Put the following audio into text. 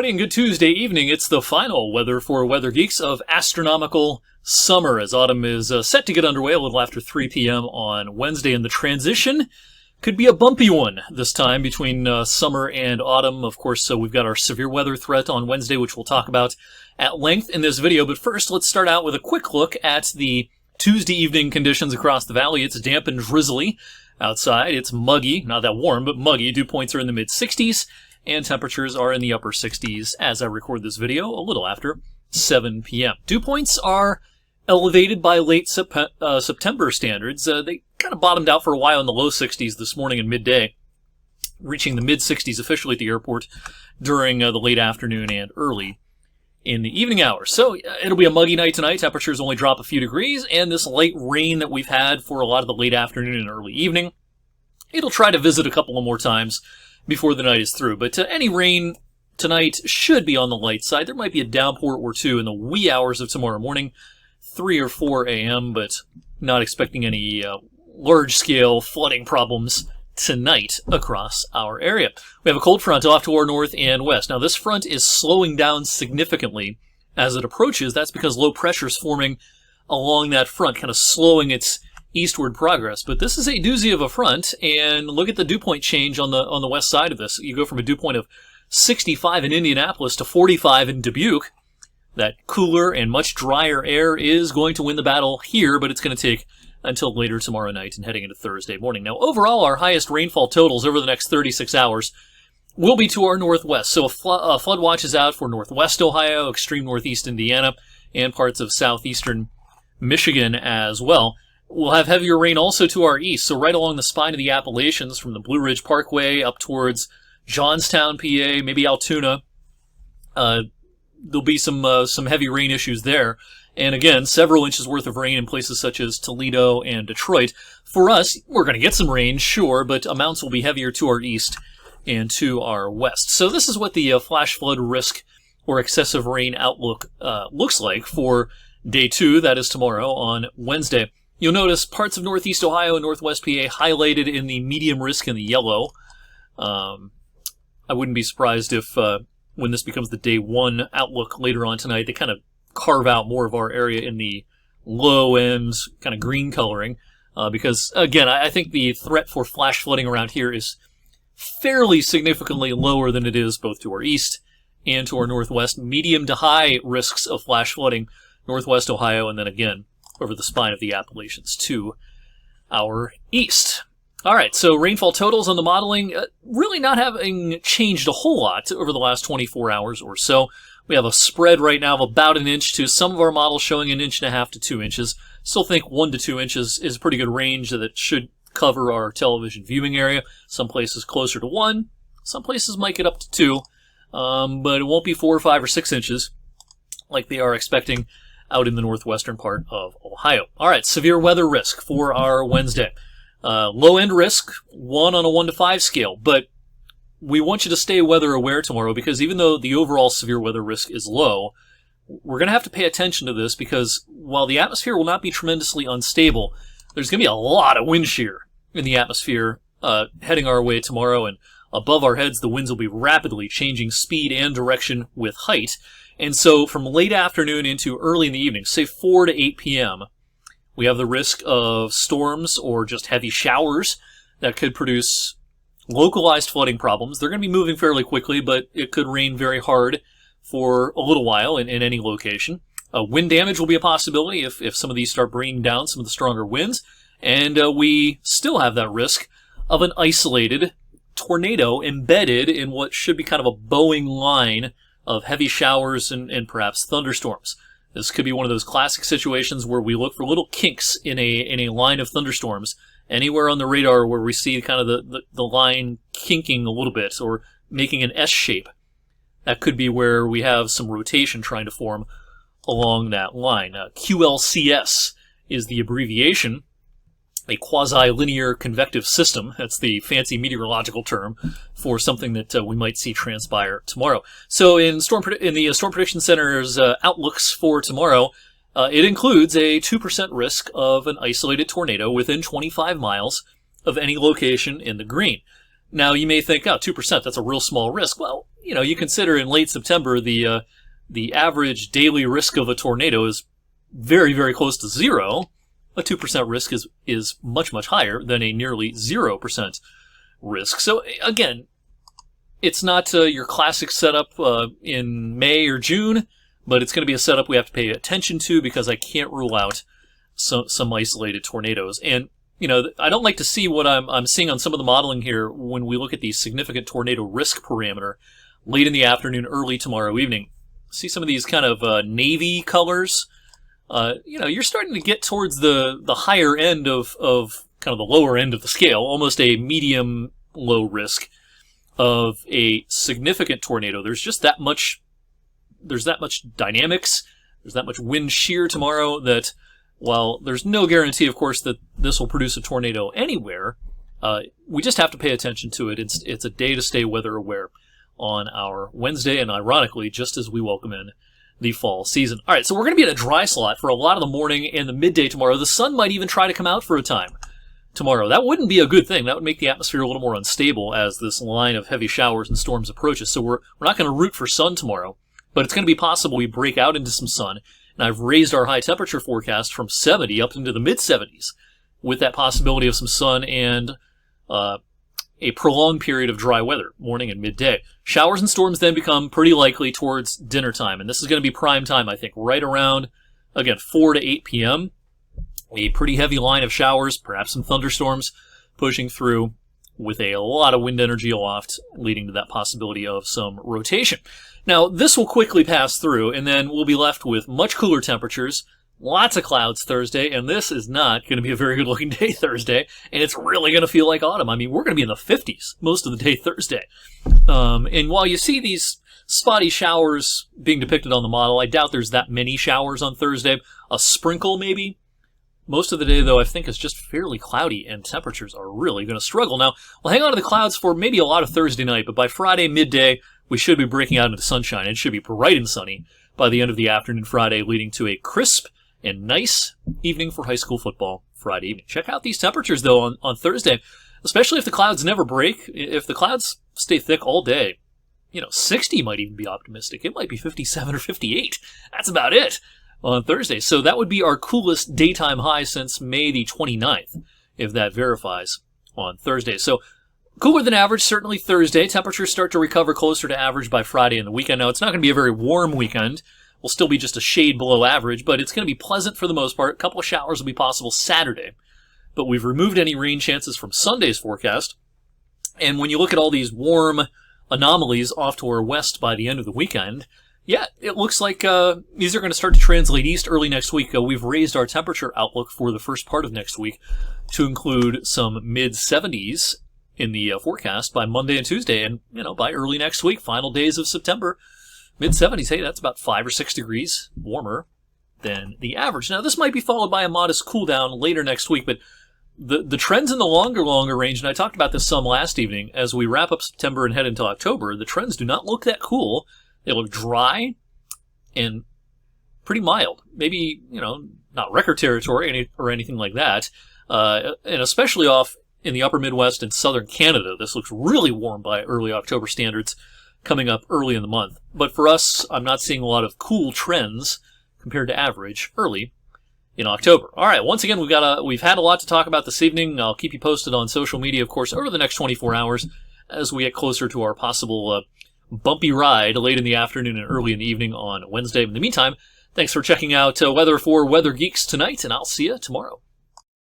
everybody, and good Tuesday evening. It's the final weather for Weather Geeks of astronomical summer, as autumn is set to get underway a little after 3 p.m. on Wednesday, and the transition could be a bumpy one this time between summer and autumn. Of course, we've got our severe weather threat on Wednesday, which we'll talk about at length in this video. But first, let's start out with a quick look at the Tuesday evening conditions across the valley. It's damp and drizzly outside. It's muggy, not that warm, but muggy. Dew points are in the mid-60s. And temperatures are in the upper 60s as I record this video a little after 7 p.m. Dew points are elevated by late September standards. They kind of bottomed out for a while in the low 60s this morning and midday, reaching the mid-60s officially at the airport during the late afternoon and early in the evening hours. So it'll be a muggy night tonight. Temperatures only drop a few degrees, and this light rain that we've had for a lot of the late afternoon and early evening, it'll try to visit a couple of more times before the night is through. But any rain tonight should be on the light side. There might be a downpour or two in the wee hours of tomorrow morning, 3 or 4 a.m., but not expecting any large-scale flooding problems tonight across our area. We have a cold front off to our north and west. Now, this front is slowing down significantly as it approaches. That's because low pressure is forming along that front, kind of slowing its eastward progress. But this is a doozy of a front, and look at the dew point change on the west side of this. You go from a dew point of 65 in Indianapolis to 45 in Dubuque. That cooler and much drier air is going to win the battle here, but it's going to take until later tomorrow night and heading into Thursday morning. Now, overall, our highest rainfall totals over the next 36 hours will be to our northwest. So a flood watch is out for northwest Ohio, extreme northeast Indiana, and parts of southeastern Michigan as well. We'll have heavier rain also to our east, so right along the spine of the Appalachians from the Blue Ridge Parkway up towards Johnstown, PA, maybe Altoona. There'll be some heavy rain issues there. And again, several inches worth of rain in places such as Toledo and Detroit. For us, we're going to get some rain, sure, but amounts will be heavier to our east and to our west. So this is what the flash flood risk or excessive rain outlook looks like for day 2, that is tomorrow on Wednesday. You'll notice parts of northeast Ohio and northwest PA highlighted in the medium risk in the yellow. I wouldn't be surprised if when this becomes the day 1 outlook later on tonight, they kind of carve out more of our area in the low end kind of green coloring. Because, again, I think the threat for flash flooding around here is fairly significantly lower than it is both to our east and to our northwest. Medium to high risks of flash flooding, northwest Ohio, and then again over the spine of the Appalachians to our east. All right, so rainfall totals on the modeling really not having changed a whole lot over the last 24 hours or so. We have a spread right now of about an inch to some of our models showing 1.5 inches to 2 inches. Still think 1 to 2 inches is a pretty good range that should cover our television viewing area. Some places closer to 1, some places might get up to 2, but it won't be 4 or 5 or 6 inches like they are expecting out in the northwestern part of Ohio. All right, severe weather risk for our Wednesday. Low-end risk, 1 on a 1 to 5 scale, but we want you to stay weather aware tomorrow because even though the overall severe weather risk is low, we're going to have to pay attention to this because while the atmosphere will not be tremendously unstable, there's going to be a lot of wind shear in the atmosphere heading our way tomorrow, and above our heads the winds will be rapidly changing speed and direction with height. And so from late afternoon into early in the evening, say 4 to 8 p.m., we have the risk of storms or just heavy showers that could produce localized flooding problems. They're going to be moving fairly quickly, but it could rain very hard for a little while in any location. Wind damage will be a possibility if some of these start bringing down some of the stronger winds. And we still have that risk of an isolated tornado embedded in what should be kind of a bowing line of heavy showers and perhaps thunderstorms. This could be one of those classic situations where we look for little kinks in a line of thunderstorms anywhere on the radar where we see kind of the line kinking a little bit or making an S shape. That could be where we have some rotation trying to form along that line. QLCS is the abbreviation. A quasi-linear convective system. That's the fancy meteorological term for something that we might see transpire tomorrow. So in the Storm Prediction Center's outlooks for tomorrow, it includes a 2% risk of an isolated tornado within 25 miles of any location in the green. Now, you may think, 2%, that's a real small risk. Well, you consider in late September, the average daily risk of a tornado is very, very close to zero. A 2% risk is much, much higher than a nearly 0% risk. So, again, it's not your classic setup in May or June, but it's going to be a setup we have to pay attention to because I can't rule out some isolated tornadoes. And I don't like to see what I'm seeing on some of the modeling here when we look at the significant tornado risk parameter late in the afternoon, early tomorrow evening. See some of these kind of navy colors. You're starting to get towards the higher end of kind of the lower end of the scale, almost a medium low risk of a significant tornado. There's that much dynamics, there's that much wind shear tomorrow that while there's no guarantee, of course, that this will produce a tornado anywhere, we just have to pay attention to it. It's a day to stay weather aware on our Wednesday, and ironically, just as we welcome in the fall season. All right, so we're going to be in a dry slot for a lot of the morning and the midday tomorrow. The sun might even try to come out for a time tomorrow. That wouldn't be a good thing. That would make the atmosphere a little more unstable as this line of heavy showers and storms approaches. So we're not going to root for sun tomorrow, but it's going to be possible we break out into some sun. And I've raised our high temperature forecast from 70 up into the mid-70s with that possibility of some sun and a prolonged period of dry weather, morning and midday. Showers and storms then become pretty likely towards dinner time, and this is going to be prime time, I think, right around, again, 4 to 8 p.m. A pretty heavy line of showers, perhaps some thunderstorms pushing through with a lot of wind energy aloft, leading to that possibility of some rotation. Now, this will quickly pass through, and then we'll be left with much cooler temperatures, lots of clouds Thursday, and this is not going to be a very good-looking day Thursday, and it's really going to feel like autumn. I mean, we're going to be in the 50s most of the day Thursday. And while you see these spotty showers being depicted on the model, I doubt there's that many showers on Thursday. A sprinkle, maybe. Most of the day, though, I think is just fairly cloudy, and temperatures are really going to struggle. Now, we'll hang on to the clouds for maybe a lot of Thursday night, but by Friday midday, we should be breaking out into sunshine. It should be bright and sunny by the end of the afternoon Friday, leading to a crisp and nice evening for high school football Friday evening. Check out these temperatures, though, on Thursday, especially if the clouds never break. If the clouds stay thick all day, 60 might even be optimistic. It might be 57 or 58. That's about it on Thursday. So that would be our coolest daytime high since May the 29th, if that verifies on Thursday. So cooler than average, certainly Thursday. Temperatures start to recover closer to average by Friday and the weekend. Now, it's not going to be a very warm weekend. We'll still be just a shade below average, but it's going to be pleasant for the most part. A couple of showers will be possible Saturday, but we've removed any rain chances from Sunday's forecast. And when you look at all these warm anomalies off to our west by the end of the weekend, yeah, it looks like these are going to start to translate east early next week. We've raised our temperature outlook for the first part of next week to include some mid-70s in the forecast by Monday and Tuesday. And, by early next week, final days of September, mid-70s, hey, that's about 5 or 6 degrees warmer than the average. Now, this might be followed by a modest cool down later next week, but the trends in the longer range, and I talked about this some last evening, as we wrap up September and head into October, the trends do not look that cool. They look dry and pretty mild. Maybe, not record territory or anything like that. And especially off in the upper Midwest and southern Canada, this looks really warm by early October standards coming up early in the month. But for us, I'm not seeing a lot of cool trends compared to average early in October. All right, once again, we've had a lot to talk about this evening. I'll keep you posted on social media, of course, over the next 24 hours as we get closer to our possible bumpy ride late in the afternoon and early in the evening on Wednesday. In the meantime, thanks for checking out Weather for Weather Geeks tonight, and I'll see you tomorrow.